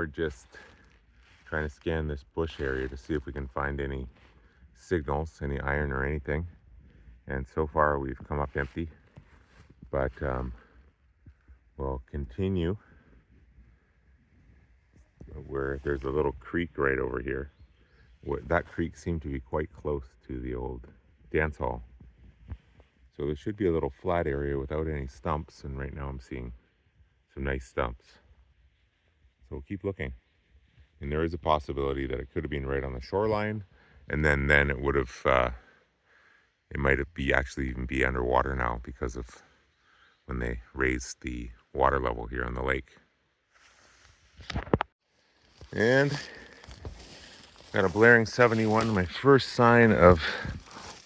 we're just trying to scan this bush area to see if we can find any signals, any iron or anything. And so far we've come up empty, but we'll continue where there's a little creek right over here. That creek seemed to be quite close to the old dance hall. So there should be a little flat area without any stumps, and right now I'm seeing some nice stumps. So we'll keep looking. And there is a possibility that it could have been right on the shoreline, and then it would have, it might have actually even be underwater now because of when they raised the water level here on the lake. And got a blaring 71, my first sign of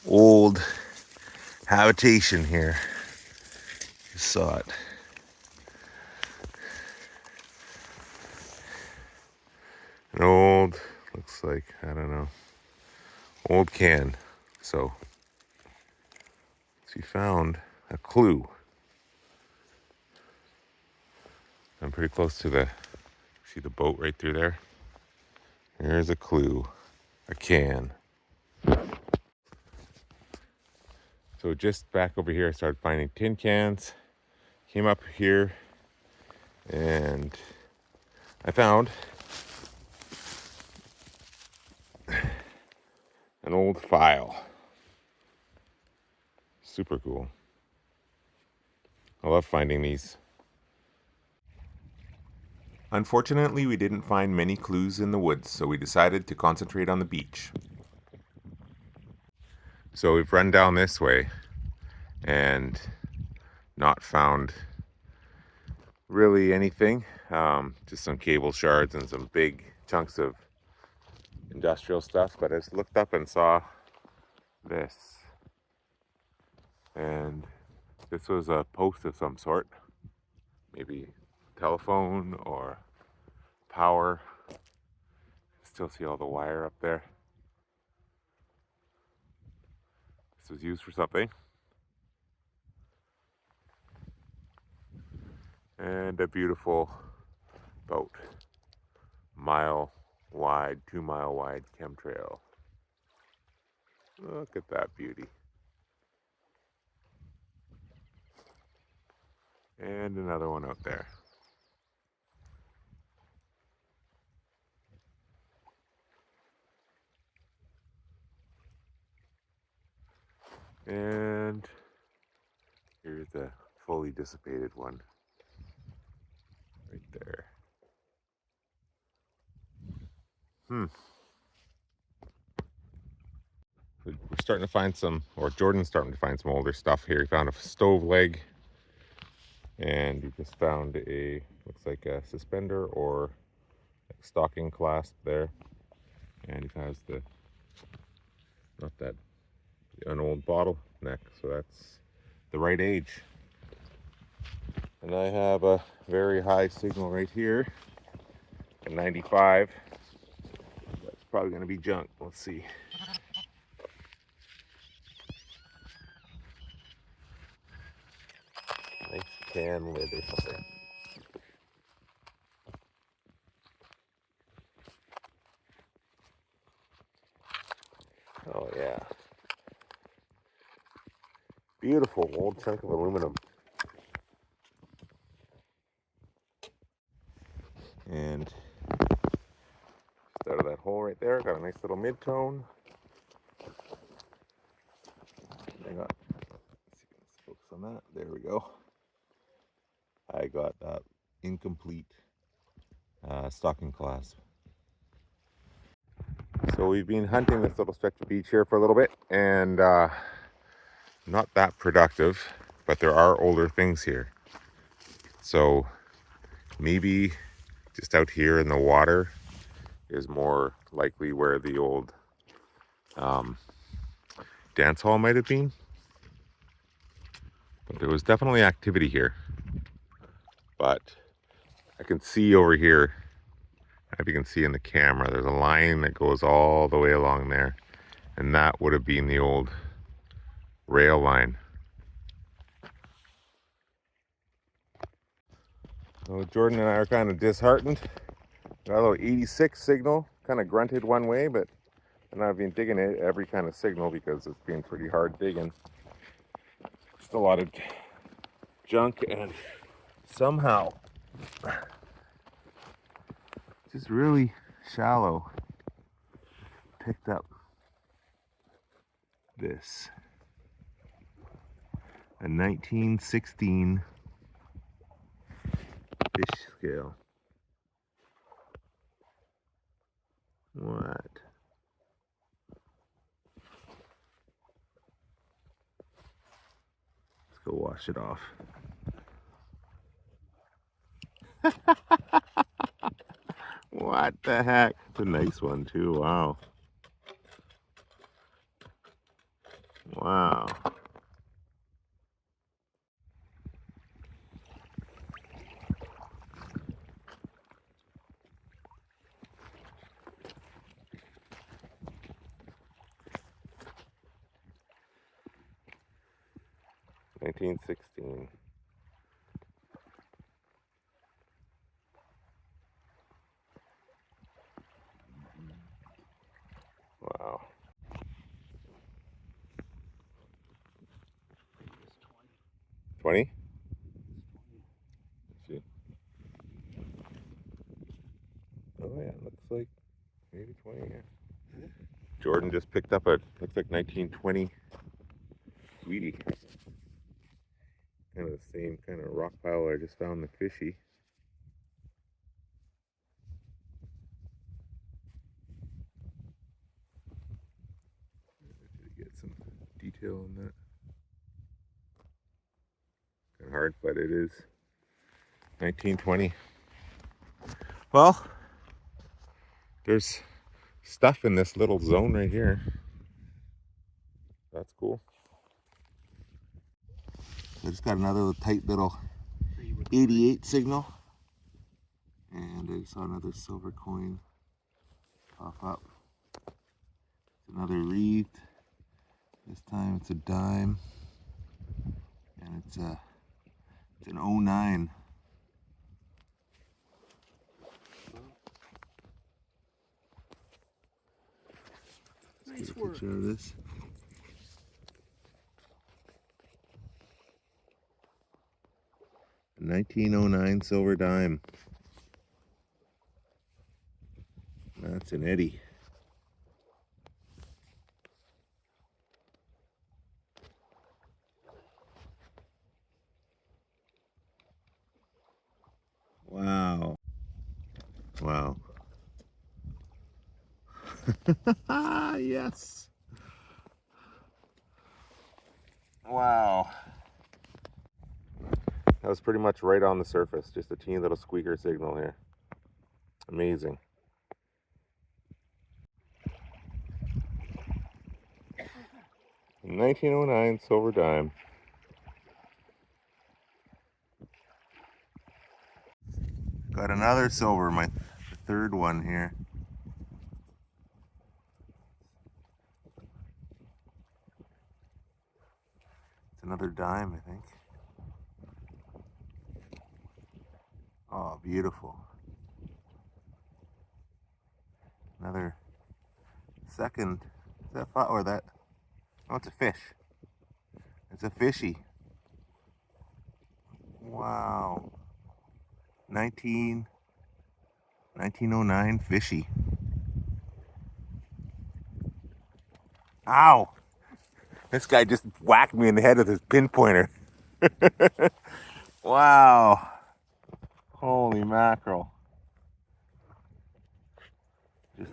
old habitation here. You saw it. An old, looks like, I don't know, old can. So she found a clue. I'm pretty close to see the boat right through there? There's a clue, a can. So just back over here, I started finding tin cans. Came up here and I found an old file. Super cool. I love finding these. Unfortunately, we didn't find many clues in the woods, so we decided to concentrate on the beach. So we've run down this way and not found really anything. Just some cable shards and some big chunks of industrial stuff, but I just looked up and saw this. And this was a post of some sort, maybe telephone or power. Still see all the wire up there. This was used for something. And a beautiful boat. Mile wide, 2 mile wide chemtrail. Look at that beauty. And another one out there. And here's a fully dissipated one right there. We're starting to find some, or Jordan's starting to find some older stuff here. He found a stove leg, and he just found looks like a suspender or a stocking clasp there. And he has an old bottle neck, so that's the right age. And I have a very high signal right here, a 95. That's probably going to be junk. Let's see. Nice can lid or something. Oh yeah. Beautiful old chunk of aluminum. And just out of that hole right there, got a nice little mid-tone. Let's see, let's focus on that. There we go. I got that incomplete stocking clasp. So we've been hunting this little stretch of beach here for a little bit, and not that productive, but there are older things here. So maybe just out here in the water is more likely where the old dance hall might have been. But there was definitely activity here. But I can see over here, if you can see in the camera, there's a line that goes all the way along there. And that would have been the old rail line. So Jordan and I are kind of disheartened. Got a little 86 signal, kind of grunted one way, but and I've been digging it every kind of signal because it's been pretty hard digging. Just a lot of junk, and somehow just really shallow picked up this. A 1916 fish scale. What? Let's go wash it off. What the heck? It's a nice one too. Wow. Wow. $19.16. Wow. 20? See. Oh yeah, looks like maybe 20, yeah. Jordan just picked up a, looks like 1920 sweetie. Kind of the same kind of rock pile I just found the fishy. Did you get some detail on that? Kind of hard, but it is 1920. Well, there's stuff in this little zone right here. That's cool. I just got another tight little 88 signal. And I saw another silver coin pop up. It's another wreath. This time it's a dime. And it's an 09. Let's get a picture of this. A 1909 silver dime. That's an eddy. Wow. Wow. Yes. Wow. That was pretty much right on the surface. Just a teeny little squeaker signal here. Amazing. A 1909 silver dime. Got another silver, the third one here. It's another dime, I think. Oh, beautiful. Another second. Is that or that? Oh, it's a fish. It's a fishy. Wow. 1909 fishy. Ow! This guy just whacked me in the head with his pinpointer. Wow. Holy mackerel. Just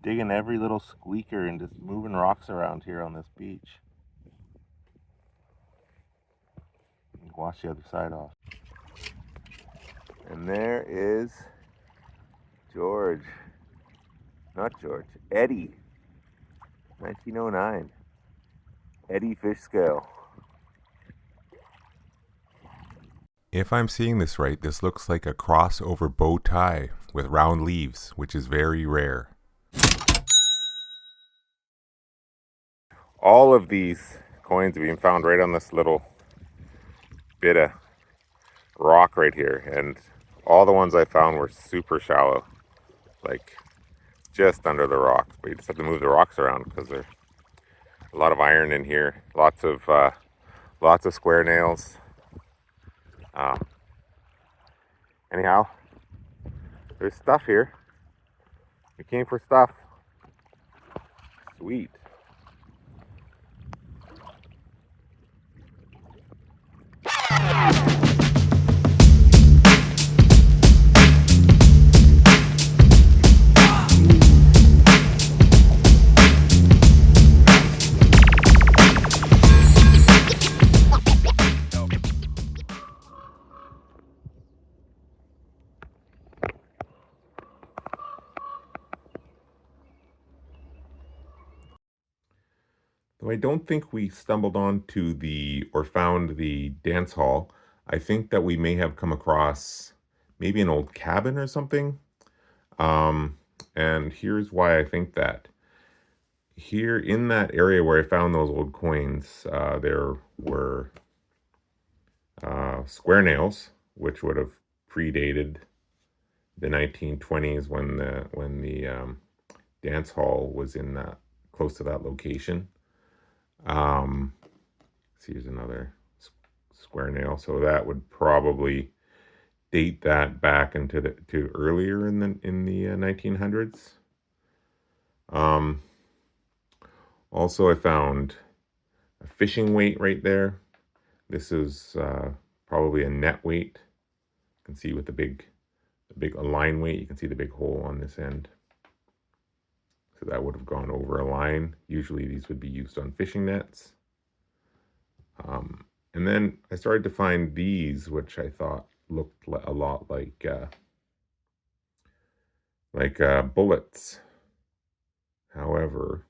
digging every little squeaker and just moving rocks around here on this beach. Wash the other side off. And there is George. Not George. Eddie. 1909. Eddie fish scale. If I'm seeing this right, this looks like a crossover bow tie with round leaves, which is very rare. All of these coins are being found right on this little bit of rock right here, and All the ones I found were super shallow, like just under the rocks. But you just have to move the rocks around because there's a lot of iron in here. Lots of square nails. Um, anyhow, there's stuff here. We came for stuff. Sweet. Though I don't think we stumbled onto or found the dance hall, I think that we may have come across maybe an old cabin or something. Um, and here's why I think that. Here in that area where I found those old coins, there were square nails, which would have predated the 1920s when the dance hall was in that close to that location. See, here's another square nail, so that would probably date that back into to earlier in the 1900s. Also, I found a fishing weight right there. This is probably a net weight. You can see with the big line weight, you can see the big hole on this end. So that would have gone over a line. Usually these would be used on fishing nets. And then I started to find these, which I thought looked a lot like bullets. However,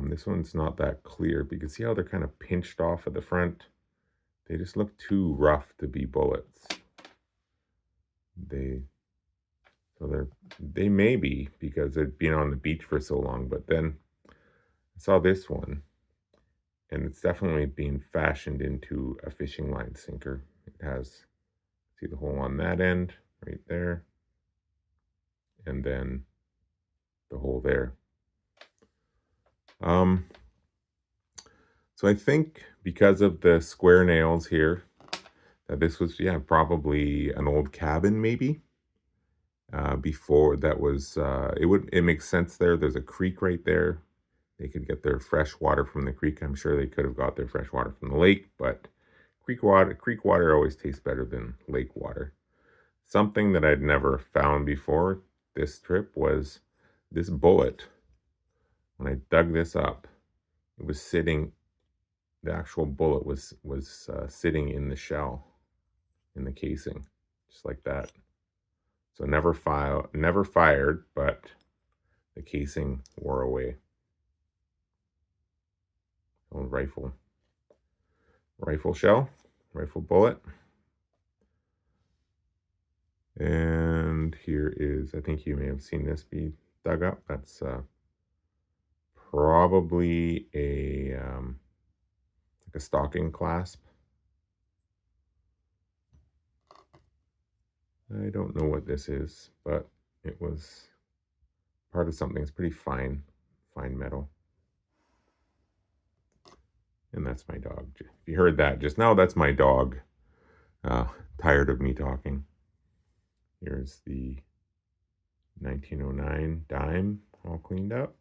this one's not that clear, but you can see how they're kind of pinched off at the front. They just look too rough to be bullets. They may be because they've been on the beach for so long, but then I saw this one, and it's definitely being fashioned into a fishing line sinker. It has, see the hole on that end right there, and then the hole there. So I think because of the square nails here, that this was, yeah, probably an old cabin maybe. Before that was, it makes sense there. There's a creek right there. They could get their fresh water from the creek. I'm sure they could have got their fresh water from the lake, but creek water always tastes better than lake water. Something that I'd never found before this trip was this bullet. When I dug this up, it was sitting, the actual bullet was sitting in the shell, in the casing, just like that. So never fired, but the casing wore away. Old rifle shell, rifle bullet. And here is, I think you may have seen this be dug up. That's probably like a stocking clasp. I don't know what this is, but it was part of something. It's pretty fine metal. And that's my dog. If you heard that just now, that's my dog. Tired of me talking. Here's the 1909 dime all cleaned up.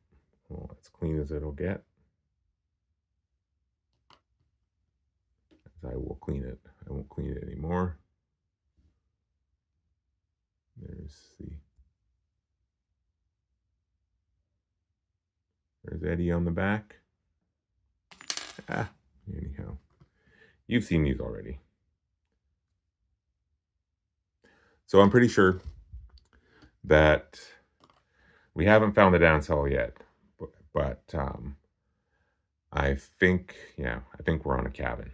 Well, as clean as it'll get. As I will clean it. I won't clean it anymore. There's Eddie on the back. Anyhow, you've seen these already. So I'm pretty sure that we haven't found the dance hall yet, but I think we're on a cabin,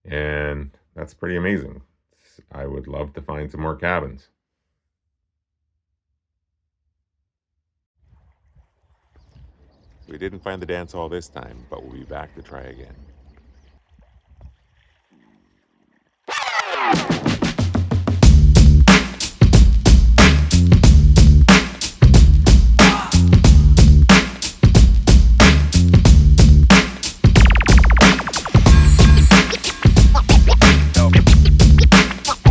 and that's pretty amazing. I would love to find some more cabins. We didn't find the dance hall this time, but we'll be back to try again.